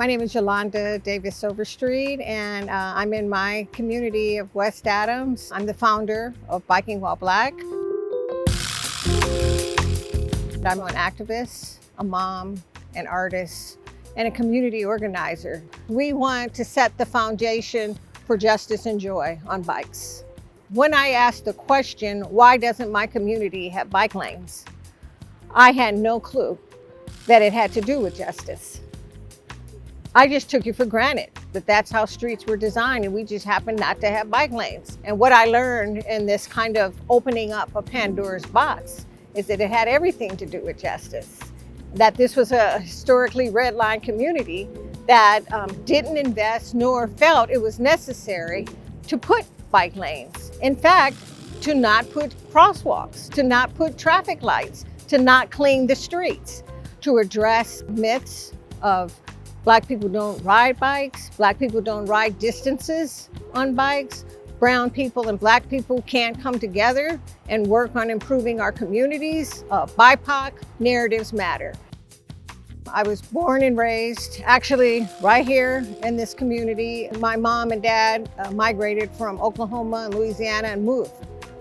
My name is Yolanda Davis-Overstreet, and I'm in my community of West Adams. I'm the founder of Biking While Black. I'm an activist, a mom, an artist, and a community organizer. We want to set the foundation for justice and joy on bikes. When I asked the question, why doesn't my community have bike lanes? I had no clue that it had to do with justice. I just took it for granted that that's how streets were designed, and we just happened not to have bike lanes. And what I learned in this kind of opening up of Pandora's box is that it had everything to do with justice. That this was a historically redlined community that didn't invest nor felt it was necessary to put bike lanes. In fact, to not put crosswalks, to not put traffic lights, to not clean the streets, to address myths of Black people don't ride bikes, Black people don't ride distances on bikes, brown people and Black people can't come together and work on improving our communities. BIPOC narratives matter. I was born and raised actually right here in this community. My mom and dad migrated from Oklahoma and Louisiana and moved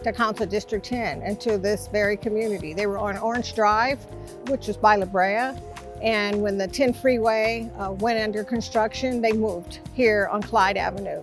to Council District 10 and to this very community. They were on Orange Drive, which was by La Brea. And when the 10 freeway went under construction, they moved here on Clyde Avenue.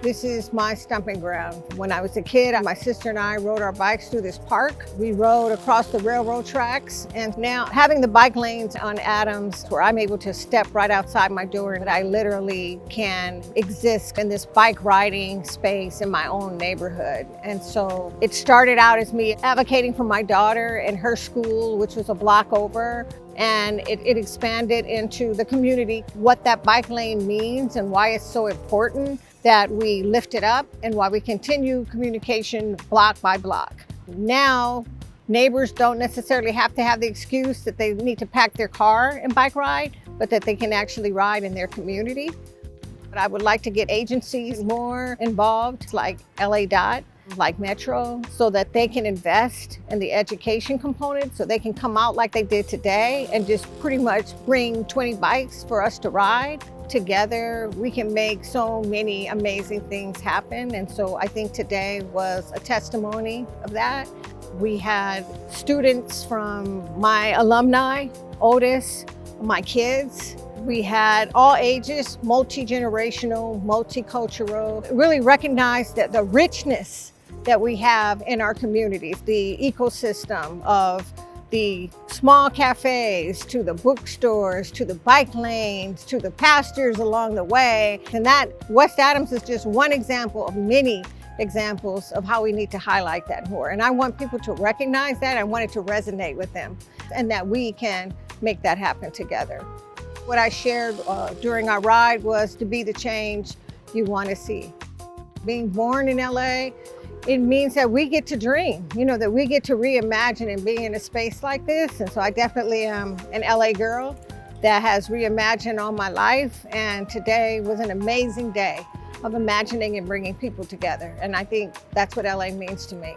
This is my stomping ground. When I was a kid, my sister and I rode our bikes through this park. We rode across the railroad tracks, and now having the bike lanes on Adams, where I'm able to step right outside my door, and I literally can exist in this bike riding space in my own neighborhood. And so it started out as me advocating for my daughter in her school, which was a block over. And it expanded into the community, what that bike lane means and why it's so important that we lift it up and why we continue communication block by block. Now, neighbors don't necessarily have to have the excuse that they need to pack their car and bike ride, but that they can actually ride in their community. But I would like to get agencies more involved, like LA Dot, like Metro, so that they can invest in the education component, so they can come out like they did today and just pretty much bring 20 bikes for us to ride. Together, we can make so many amazing things happen. And so I think today was a testimony of that. We had students from my alumni, Otis, my kids. We had all ages, multi-generational, multicultural, really recognized that the richness that we have in our communities, the ecosystem of the small cafes, to the bookstores, to the bike lanes, to the pastures along the way. And that West Adams is just one example of many examples of how we need to highlight that more. And I want people to recognize that. I want it to resonate with them, and that we can make that happen together. What I shared during our ride was to be the change you want to see. Being born in LA, it means that we get to dream, that we get to reimagine and be in a space like this. And so I definitely am an LA girl that has reimagined all my life. And today was an amazing day of imagining and bringing people together. And I think that's what LA means to me.